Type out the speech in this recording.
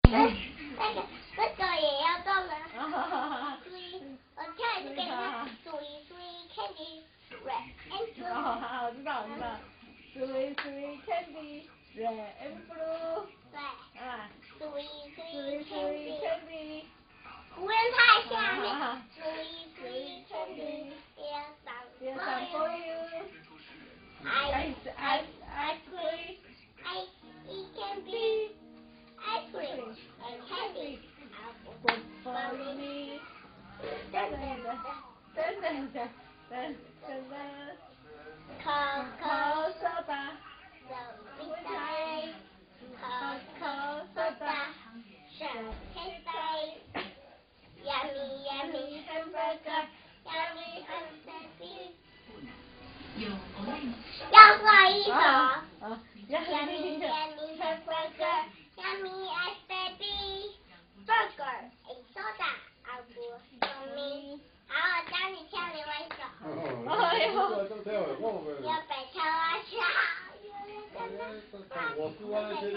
个也要动啊。我跳一次给你看。Sweet candy, red and blue。好，我知道。Sweet candy, red and blue。对。啊。Sweet candy。不用太下面。Sweet candy, here's some for you。Ice cream. Ice cream and candy. Good for me. Cocoa soda. Cocoa soda. Yummy hamburger. Yummy hamburger. 要换一首。Yummy hamburger. Yummy ice baby. Burger and soda. All good for me. 好，我教你跳另外一首。要北跳啊跳。我输啊，这个